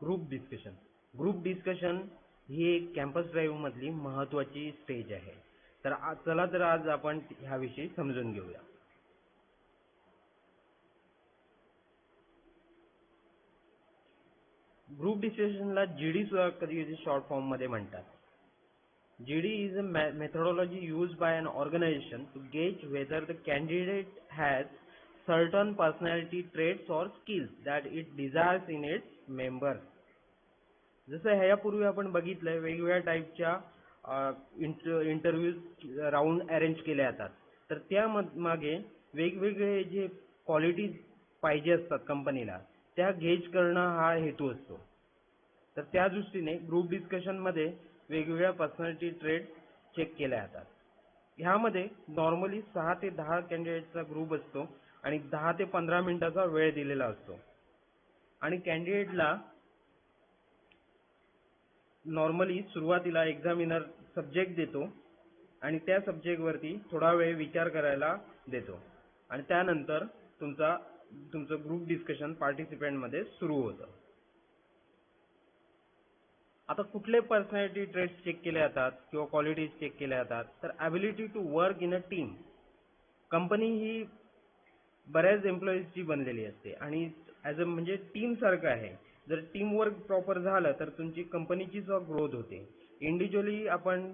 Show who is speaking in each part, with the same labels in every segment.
Speaker 1: Group discussion ही एक campus drive मधली महत्त्वाची स्टेज आहे. तर चला तर आज आपण ह्याविषयी समजून घेऊया. ग्रुप डिस्कशनला जीडी सुद्धा कधी शॉर्ट फॉर्म मध्ये म्हणतात. GD is a methodology used by an organization to gauge whether the candidate has certain personality traits or skills that it desires in its members. जसं ह्यापूर्वी आपण बघितलंय वेगवेगळ्या टाईपच्या इंटरव्ह्यू राऊंड अरेंज केले जातात. तर त्या मागे वेगवेगळे जे क्वालिटीज पाहिजे असतात कंपनीला त्या गेज करणं हा हेतू असतो. तर त्या दृष्टीने ग्रुप डिस्कशन मध्ये वेगवेगळ्या पर्सनॅलिटी ट्रेट चेक केल्या जातात. ह्यामध्ये नॉर्मली 6 ते 10 कॅन्डिडेटचा ग्रुप असतो आणि 10 ते 15 मिनिटाचा वेळ दिलेला असतो. आणि कॅन्डिडेटला नॉर्मली सुरुवातीला एक्झामिनर सब्जेक्ट देतो आणि त्या सब्जेक्टवरती थोडा वेळ विचार करायला देतो आणि त्यानंतर तुमचं ग्रुप डिस्कशन पार्टिसिपेंटमध्ये सुरू होतं. आता कुठले पर्सनॅलिटी ट्रेट्स चेक केले जातात किंवा क्वालिटीज चेक केल्या जातात तर ability to work in a team. Company ही बऱ्याच एम्प्लॉईजची बनलेली असते आणि ॲज अ म्हणजे टीम सारखं आहे. जर टीम वर्क प्रॉपर झालं तर तुमची कंपनीची सुद्धा ग्रोथ होते. इंडिव्हिज्युअली आपण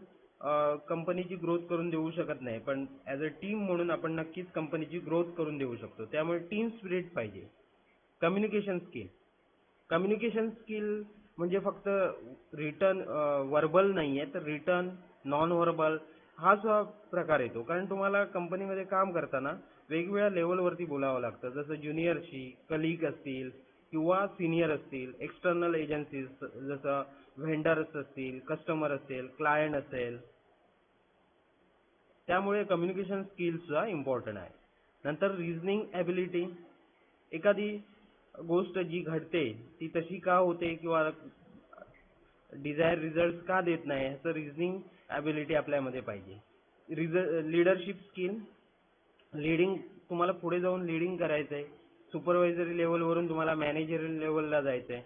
Speaker 1: कंपनीची ग्रोथ करून देऊ शकत नाही, पण ॲज अ टीम म्हणून आपण नक्कीच कंपनीची ग्रोथ करून देऊ शकतो. त्यामुळे टीम स्पिरिट पाहिजे. कम्युनिकेशन स्किल म्हणजे फक्त रिटर्न वर्बल नाहीये तर रिटर्न नॉन वर्बल हा सुद्धा प्रकार येतो. कारण तुम्हाला कंपनीमध्ये काम करताना वेगवेगळ्या लेवलवरती बोलावं लागतं. जसं ज्युनियरशी कलिग असतील किंवा सिनियर असतील, एक्सटर्नल एजन्सीज जसं व्हेंडर्स असतील, कस्टमर असेल, क्लायंट असेल. त्यामुळे कम्युनिकेशन स्किल्स सुद्धा इम्पॉर्टंट आहे. नंतर रिझनिंग ॲबिलिटी. एखादी गोष्ट जी घडते ती तशी का होते किंवा डिझायर रिझल्ट का देत नाही ह्याचं रिझनिंग ॲबिलिटी आपल्यामध्ये पाहिजे. Leadership skill. तुम्हाला पुढे जाऊन लीडिंग करायचंय. सुपरवायझरी लेवलवरून तुम्हाला मॅनेजरियल लेवलला जायचंय.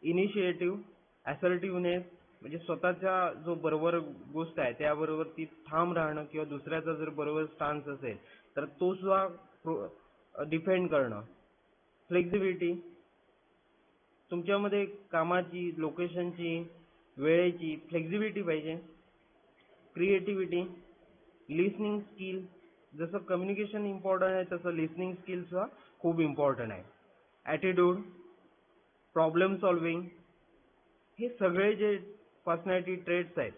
Speaker 1: इनिशिएटिव्ह, असर्टिव्हनेस म्हणजे स्वतःच्या जो बरोबर गोष्ट आहे त्याबरोबर ती ठाम राहणं किंवा दुसऱ्याचा जर बरोबर स्टान्स असेल तर तो सुद्धा डिफेंड करणं. फ्लेक्झिबिलिटी. तुमच्यामध्ये कामाची, लोकेशनची, वेळेची फ्लेक्झिबिलिटी पाहिजे. क्रिएटिव्हिटी. Listening skill. जसं कम्युनिकेशन इम्पॉर्टंट आहे तसं लिसनिंग स्किल सुद्धा खूप इम्पॉर्टंट आहे. ॲटिट्यूड, प्रॉब्लेम सॉल्विंग हे सगळे जे पर्सनॅलिटी ट्रेट्स आहेत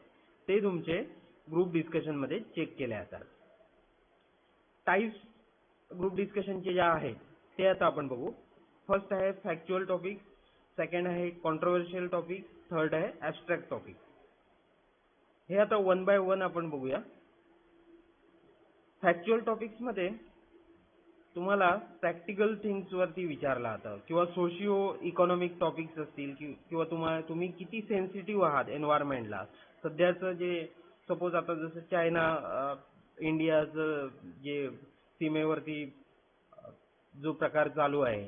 Speaker 1: ते तुमचे ग्रुप डिस्कशनमध्ये चेक केले जातात. टाईप्स ग्रुप डिस्कशनचे ज्या आहेत ते आता आपण बघू. फर्स्ट आहे फॅक्च्युअल टॉपिक, सेकंड आहे कॉन्ट्रोवर्शियल टॉपिक, थर्ड आहे ॲब्स्ट्रॅक्ट टॉपिक. हे आता वन बाय वन आपण बघूया. फॅक्च्युअल टॉपिक्समध्ये तुम्हाला प्रॅक्टिकल थिंग्स वरती विचारलं जातं किंवा सोशिओ इकॉनॉमिक टॉपिक्स असतील किंवा तुम्ही किती सेन्सिटिव्ह आहात एन्व्हायरमेंटला. सध्याचं जे सपोज आता जसं चायना इंडियाचं जे सीमेवरती जो प्रकार चालू आहे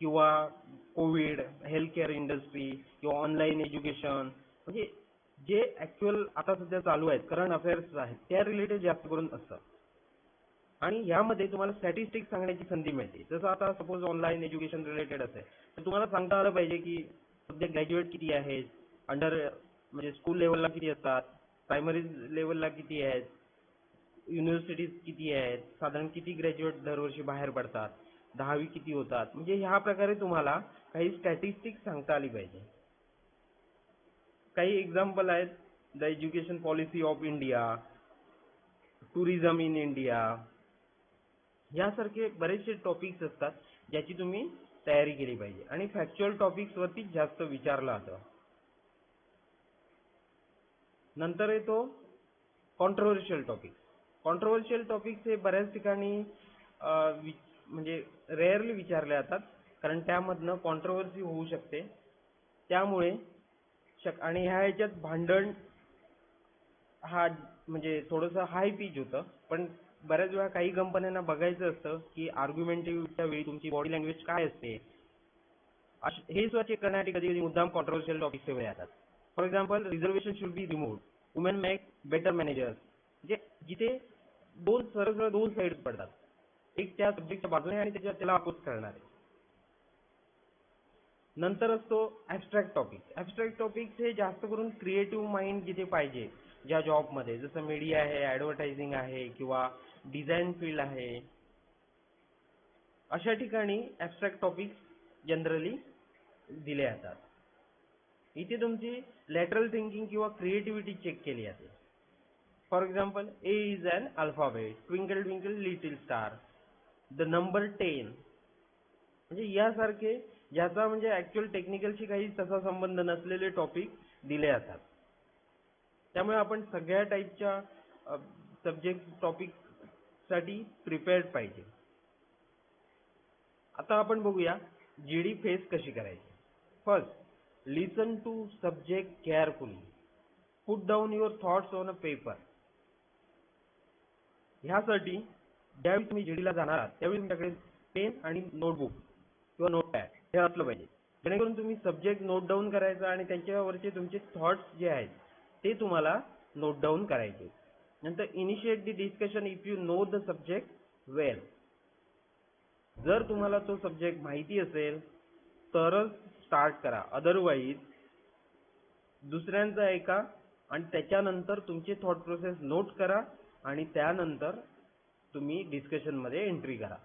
Speaker 1: किंवा कोविड, हेल्थ केअर इंडस्ट्री किंवा ऑनलाईन एज्युकेशन म्हणजे जे ॲक्च्युअल आता सध्या चालू आहेत करंट अफेअर्स आहेत त्या रिलेटेड जास्त करून असतात. आणि यामध्ये तुम्हाला स्टॅटिस्टिक्स सांगण्याची संधी मिळते. जसं आता सपोज ऑनलाईन एज्युकेशन रिलेटेड असेल तर तुम्हाला सांगता आलं पाहिजे की सध्या ग्रॅज्युएट किती आहेत, अंडर म्हणजे स्कूल लेवलला किती असतात, प्रायमरी लेवलला किती आहेत, युनिव्हर्सिटीज किती आहेत, साधारण किती ग्रॅज्युएट दरवर्षी बाहेर पडतात, 10वी किती होतात. म्हणजे ह्या प्रकारे तुम्हाला काही स्टॅटिस्टिक्स सांगता आली पाहिजे. काही एक्झाम्पल आहेत. The education policy of India, tourism in India यासारखे बरेचसे टॉपिक्स असतात ज्याची तुम्ही तयारी केली पाहिजे. आणि फॅक्च्युअल टॉपिक्स वरती जास्त विचारलं जातं. नंतर येतो कॉन्ट्रोवर्शियल टॉपिक्स. कॉन्ट्रोवर्शियल टॉपिक्स हे बऱ्याच ठिकाणी म्हणजे रेअरली विचारले जातात कारण त्यामधनं कॉन्ट्रोवर्सी होऊ शकते. त्यामुळे आणि ह्याच्यात भांडण हा म्हणजे थोडंसं हाय पिच होतं. पण बऱ्याच वेळा काही कंपन्यांना बघायचं असतं की आर्ग्युमेंटिव्हच्या वेळी तुमची बॉडी लँग्वेज काय असते. हे सुद्धा चेक करण्यासाठी कधी कधी मुद्दाम कॉन्ट्रोवर्शियल टॉपिक ठेवले जातात. For example, reservation should be removed, women make better managers. म्हणजे जिथे सरळ दोन साईड पडतात, एक त्या सब्जेक्टच्या बाजूने आणि त्याला अपोज करणारे. नंतर असतो ऍबस्ट्रॅक्ट टॉपिक. ऍबस्ट्रॅक्ट टॉपिक्स हे जास्त करून क्रिएटिव्ह माइंड जिथे पाहिजे, ज्या जॉबमध्ये, जसं मीडिया आहे, ऍडव्हर्टायझिंग आहे किंवा डिझाईन फील्ड आहे, अशा ठिकाणी ऍबस्ट्रॅक्ट टॉपिक्स जनरली दिले जातात. इथे तुमची लॅटरल थिंकिंग किंवा क्रिएटिव्हिटी चेक केली जाते. For example, A is an alphabet, twinkle twinkle little star, the number 10. म्हणजे यासारखे ज्याचा म्हणजे ऍक्च्युअल टेक्निकलशी काही तसा संबंध नसलेले टॉपिक दिले जातात. त्यामुळे आपण सगळ्या टाईपच्या सब्जेक्ट टॉपिक साठी प्रिपेअर्ड पाहिजे. आता आपण बघूया जीडी फेस कशी करायची. First, listen to subject carefully, put down your thoughts on a paper. ह्यासाठी ज्यावेळी तुम्ही जीडीला जाणार आहात त्यावेळी तुमच्याकडे पेन आणि नोटबुक किंवा नोटपॅड हे असलं पाहिजे, जेणेकरून तुम्ही सब्जेक्ट नोट डाऊन करायचा आणि त्यांच्यावरचे तुमचे थॉट्स जे आहेत ते तुम्हाला नोट डाऊन करायचे. नंतर initiate the discussion if you know the subject well. जर तुम्हाला तो सब्जेक्ट माहिती असेल तरच स्टार्ट करा, अदरवाईज दुसऱ्यांचं ऐका आणि त्याच्यानंतर तुमची थॉट प्रोसेस नोट करा आणि त्यानंतर तुम्ही डिस्कशन मध्ये एंट्री करा.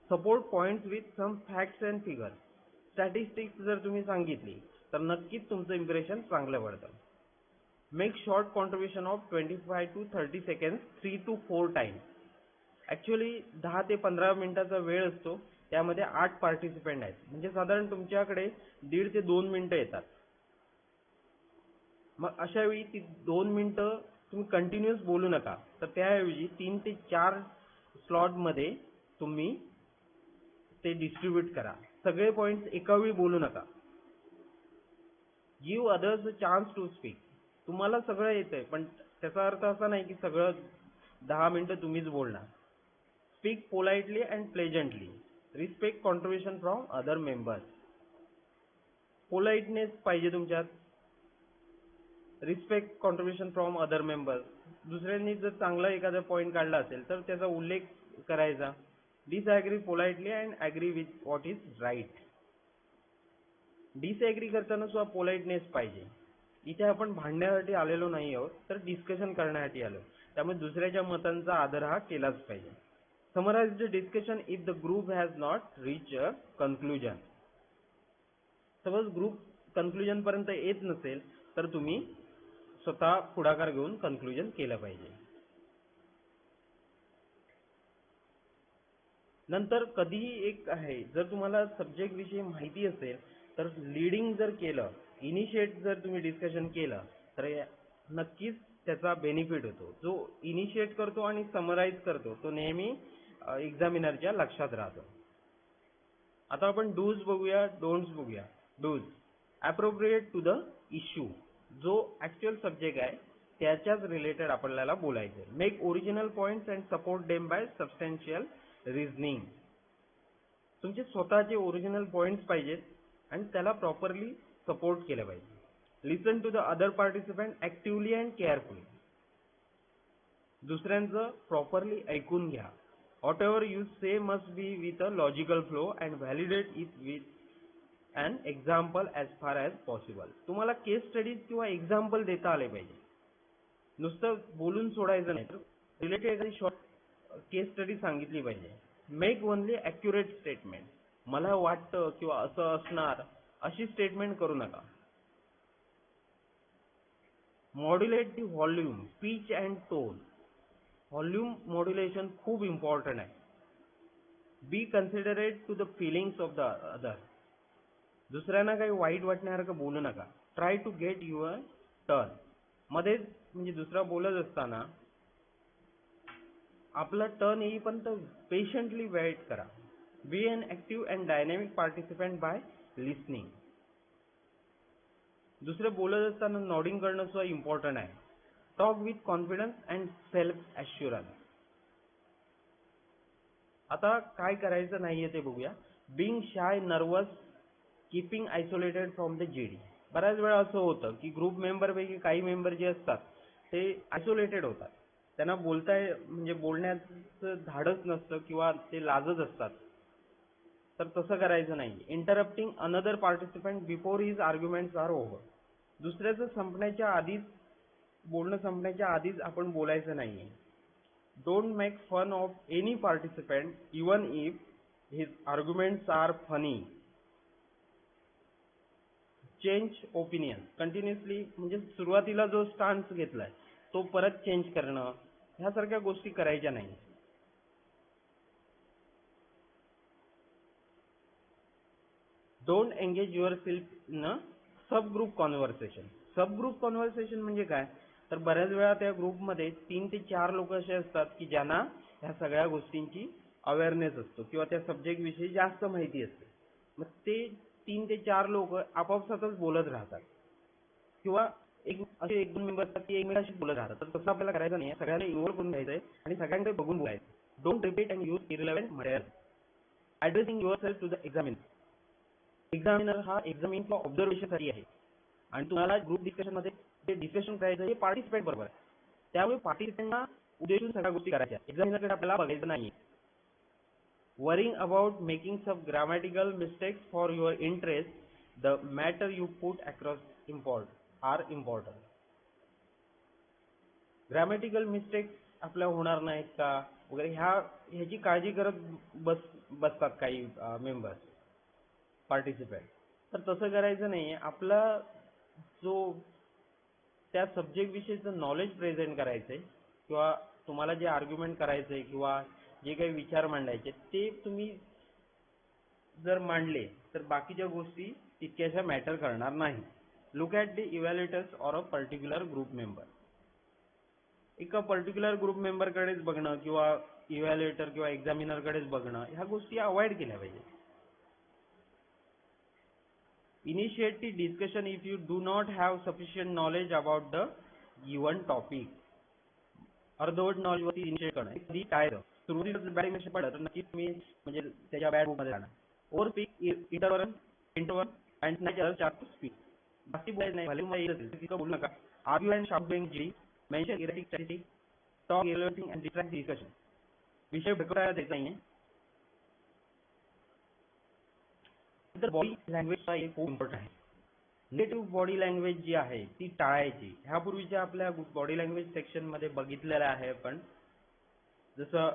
Speaker 1: Support points with some facts and figures. Statistics जर तुम्ही सांगितली तर नक्कीच तुमचं इम्प्रेशन चांगलं पडतं. Make short contribution of 25 to 30 seconds 3 to 4 times. Actually 10 ते 15 मिनिटाचा वेळ असतो, त्यामध्ये 8 पार्टिसिपेंट आहेत, म्हणजे साधारण तुमच्याकडे 1.5 ते 2 मिनिटं येतात. मग अशा वेळी ती 2 मिनिटं तुम्ही कंटिन्युअस बोलू नका, तर त्याऐवजी 3 ते 4 स्लॉट मध्ये तुम्ही ते डिस्ट्रीब्यूट करा. सगळे पॉइंट्स एका वेळी बोलू नका. Give others a chance to speak. तुम्हाला सगळं येतंय पण त्याचा अर्थ असा नाही की सगळं 10 मिनिटं तुम्हीच बोलणार. Speak politely and pleasantly. Respect contribution from other members. Politeness पाहिजे तुमच्यात. Respect contribution from other members. दुसऱ्यांनी जर चांगला एखादा पॉइंट काढला असेल तर त्याचा उल्लेख करायचा. Disagree politely and agree with what is right. Disagree करताना सुद्धा पोलाइटनेस पाहिजे. इथे आपण भांडण्यासाठी आलेलो नाही आहोत, तर डिस्कशन करण्यासाठी आलो, त्यामुळे दुसऱ्याच्या मतांचा आदर हा केलाच पाहिजे. Summarise the discussion if the group has not reach a conclusion. Suppose group conclusion पर्यंत येत नसेल तर तुम्ही स्वतः पुढाकार घेऊन कन्क्लुजन केलं पाहिजे. नंतर कधीही एक आहे, जर तुम्हाला सब्जेक्ट विषयी माहिती असेल तर लीडिंग जर केलं, इनिशिएट जर तुम्ही डिस्कशन केलं तर नक्कीच त्याचा बेनिफिट होतो. जो इनिशिएट करतो आणि समराइज करतो तो नेहमी एक्झामिनरच्या लक्षात राहतो. आता आपण डूज बघूया, डोंट्स बघूया. Dos, appropriate to the issue. जो ऍक्च्युअल सब्जेक्ट आहे त्याच्याच रिलेटेड आपल्याला बोलायचं. Make original points and support them by substantial reasoning. तुमचे स्वतःचे ओरिजिनल पॉइंट्स पाहिजेत आणि त्याला प्रॉपरली सपोर्ट केलं पाहिजे. Listen to the other participant actively and carefully. दुसऱ्यांचं प्रॉपरली ऐकून घ्या. Whatever you say must be with a logical flow and validate it with an example as far as possible. तुम्हाला केस studies किंवा example देता आले पाहिजे. नुसतं बोलून सोडायचं नाही, तर रिलेटेड एखादी शॉर्ट केस स्टडी सांगितली पाहिजे. Make only accurate statement. मला वाटतं किंवा असं असणार अशी स्टेटमेंट करू नका. Modulate the volume, pitch and tone. Volume modulation खूप इम्पॉर्टंट आहे. Be considerate to the feelings of the other. दुसऱ्यांना काही वाईट वाटण्यासारखं बोलू नका. Try to get your turn. मध्येच म्हणजे दुसरा बोलत असताना आपला टर्न येईपर्यंत पेशंटली वेट करा. Be an active and dynamic participant by listening. दुसरे बोलत असताना नॉडिंग करणं सुद्धा इम्पॉर्टंट आहे. Talk with confidence and self assurance. आता काय करायचं नाहीये ते बघूया. Being shy, nervous keeping isolated from the GD. बऱ्याच वेळा असं होतं की ग्रुप मेंबरपैकी काही मेंबर जे असतात ते आयसोलेटेड होतात, त्यांना म्हणजे बोलण्याचं धाडस नसतं किंवा ते लाजत असतात. तर तसं करायचं नाही. Interrupting another participant before his arguments are over. दुसऱ्याचं बोलणं संपण्याच्या आधीच आपण बोलायचं नाहीये. Don't make fun of any participant even if his arguments are funny. Change opinion continuously, म्हणजे सुरुवातीला जो स्टान्स घेतलाय तो परत चेंज करणं, ह्यासारख्या गोष्टी करायच्या नाही. Don't engage your self in a sub group conversation. Sub group conversation म्हणजे काय, तर बऱ्याच वेळा त्या ग्रुपमध्ये 3 ते 4 लोक असे असतात की ज्यांना ह्या सगळ्या गोष्टींची अवेअरनेस असतो किंवा त्या सब्जेक्ट विषयी जास्त माहिती असते. मग ते 3 ते 4 लोक आपापसातच बोलत राहतात किंवा असे 1-2 मेंबर असतात की एकमेकांशी बोलत राहतात. तर तसं आपल्याला करायचं नाही. सगळ्यांना इन्व्हॉल्व करून घ्यायचंय आणि सगळ्यांकडे बघून बोलायचं. Don't repeat and use irrelevant material. Addressing yourself to the examiner. Examiner हा एक्झामिन किंवा ऑब्झर्वेशनसाठी आहे आणि तुम्हाला ग्रुप डिस्कशनमध्ये जे डिस्कशन करायचं हे पार्टिसिपेंट बरोबर आहे. त्यामुळे पार्टिसिपेंटना उद्देशून सगळ्या गोष्टी करायच्या. एक्झामिनरकडे आपल्याला बघायचं नाही. Worrying about making some grammatical mistakes for your interest, the matter you put across are important. Grammatical mistakes आपल्या होणार नाहीत का वगैरे ह्याची काळजी करत बसतात काही मेंबर्स पार्टिसिपेंट. तर तसं करायचं नाही. आपला जो त्या सब्जेक्ट विषयीचं नॉलेज प्रेझेंट करायचंय किंवा तुम्हाला जे आर्ग्युमेंट करायचंय किंवा जे काही विचार मांडायचे ते तुम्ही जर मांडले तर बाकीच्या गोष्टी तितक्याशा मॅटर करणार नाही. Look at the evaluators or a particular group member. एका पर्टिक्युलर ग्रुप मेंबरकडेच बघणं किंवा इव्हॅल्युएटर किंवा एक्झामिनरकडेच बघणं, ह्या गोष्टी अवॉइड केल्या पाहिजे. Initiate the discussion if you do not have sufficient knowledge about the given topic. अर्धवट नॉलेज वरती इनिशिएट करणं कधी टाळायचं. सुरुवातीला बॅड इमेज पडलं तर नक्कीच तुम्ही म्हणजे त्याच्या बॅड बुक मध्ये राहणार. Over speak intervene and natural chart to speak. बाकी बोलायचं नाही. भले मला येत असेल तितकं बोलू नका. आर्ग्यू अँड शाउट बिंग जी mention erratic statistic talk irritating and distract discussion. विषय भटकायला द्यायचा नाहीये. तर बॉडी लँग्वेज हा एक खूप इम्पॉर्टंट आहे. निगेटिव्ह बॉडी लँग्वेज जी आहे ती टाळायची. ह्यापूर्वीच्या आपल्या बॉडी लँग्वेज सेक्शन मध्ये बघितलेलं आहे आपण. जसं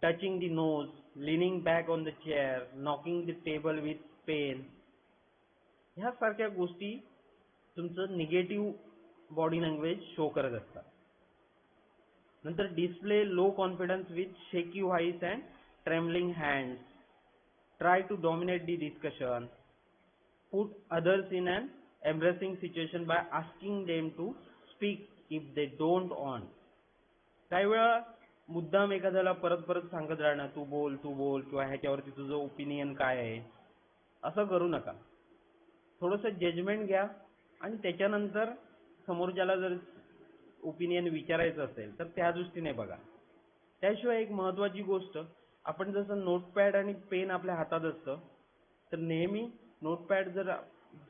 Speaker 1: touching the nose, leaning back on the chair, knocking the table with pen, ह्यासारख्या गोष्टी तुमचं निगेटिव्ह बॉडी लँग्वेज शो करत असतात. नंतर डिस्प्ले लो कॉन्फिडन्स विथ शेकी voice and trembling hands. Try to dominate the discussion. Put others in an embarrassing situation by asking them to speak if they don't want. काही वेळा मुद्दाम एखाद्याला परत परत सांगत राहणं, तू बोल किंवा ह्याच्यावरती तुझं ओपिनियन काय आहे, असं करू नका. थोडंसं जजमेंट घ्या आणि त्याच्यानंतर समोरच्याला जर ओपिनियन विचारायचं असेल तर त्या दृष्टीने बघा. त्याशिवाय एक महत्त्वाची गोष्ट, आपण जसं नोटपॅड आणि पेन आपल्या हातात असतं तर नेहमी नोटपॅड जर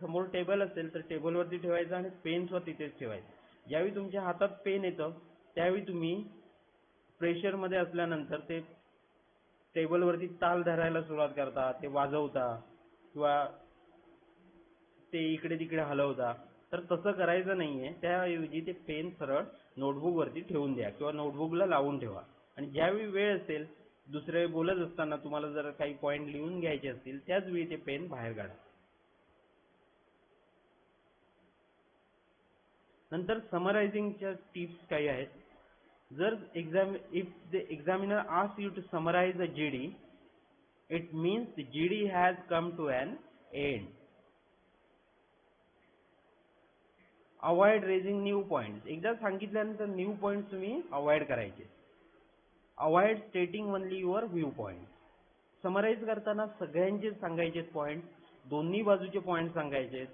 Speaker 1: समोर टेबल असेल तर टेबलवरती ठेवायचं आणि पेन सुद्धा तिथेच ठेवायचं. ज्यावेळी तुमच्या हातात पेन येतं त्यावेळी तुम्ही प्रेशरमध्ये असल्यानंतर ते टेबलवरती ताल धरायला सुरुवात करता, ते वाजवता किंवा ते इकडे तिकडे हलवता. तर तसं करायचं नाहीये. त्याऐवजी ते पेन सरळ नोटबुक वरती ठेवून द्या किंवा नोटबुकला लावून ठेवा आणि ज्यावेळी वेळ असेल दुसरे बोलत असताना तुम्हाला जर काही पॉइंट लिहून घ्यायचे असतील त्याच वेळी ते पेन बाहेर काढा. नंतर समरायझिंगच्या टिप्स काही आहेत. जर if the examiner asks you to summarise a GD, it means the GD has come to an end. Avoid raising new points. एकदा सांगितल्यानंतर न्यू पॉइंट्स तुम्ही अवॉइड करायचे. Avoid stating only your view point. Summarise करताना सगळ्यांचेच सांगायचे point, दोन्ही बाजूचे point सांगायचे,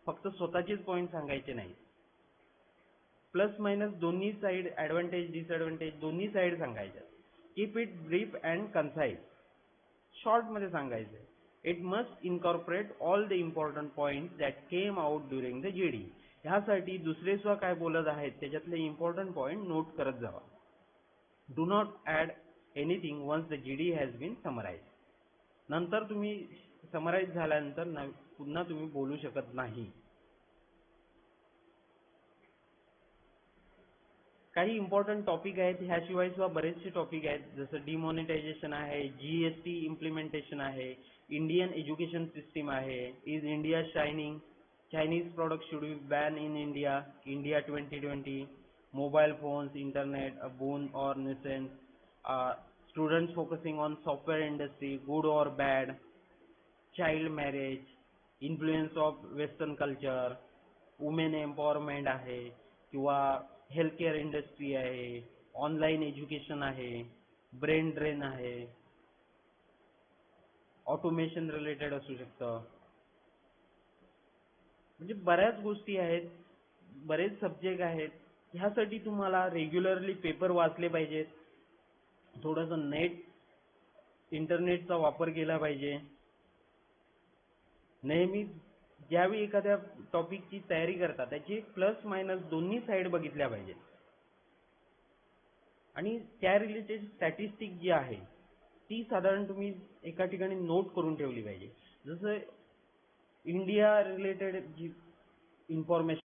Speaker 1: फक्त स्वतःचेच पॉइंट सांगायचे नाही. प्लस मायनस दोन्ही साइड, ऍडव्हान्टेज डिसएडव्हान्टेज दोन्ही साइड सांगायचे. Keep it brief and concise. Short मध्ये सांगायचे. It must incorporate all the important points that came out during the GD. ह्यासाठी दुसरे सुद्धा काय बोलत आहेत त्याच्यातले important point note करत जावा. Do not add anything once the GD has been summarized. नंतर तुम्ही summarize झाल्यानंतर पुन्हा तुम्ही बोलू शकत नाही. काही इम्पॉर्टंट टॉपिक आहेत, ह्याशिवाय सुद्धा बरेचसे टॉपिक आहेत, जसं डिमॉनिटायझेशन आहे, GST इम्प्लिमेंटेशन आहे, इंडियन एज्युकेशन सिस्टीम आहे, is India shining, Chinese product should be ban in India, India 2020, mobile phones, internet, a boon or nuisance, students focusing on software industry, good or bad, child marriage, influence of western culture, women empowerment आहे, किंवा healthcare industry आहे, online education आहे, brain drain आहे, automation related असू शकतं. म्हणजे बऱ्याच गोष्टी आहेत, बरेच सब्जेक्ट आहेत. ह्यासाठी तुम्हाला रेग्युलरली पेपर वाचले पाहिजेत, थोडंसं इंटरनेटचा वापर केला पाहिजे. नेहमी ज्यावेळी एखाद्या टॉपिकची तयारी करता त्याची प्लस मायनस दोन्ही साईड बघितल्या पाहिजे आणि त्या रिलेटेड स्टॅटिस्टिक जी आहे ती साधारण तुम्ही एका ठिकाणी नोट करून ठेवली पाहिजे. जसं इंडिया रिलेटेड जी इन्फॉर्मेशन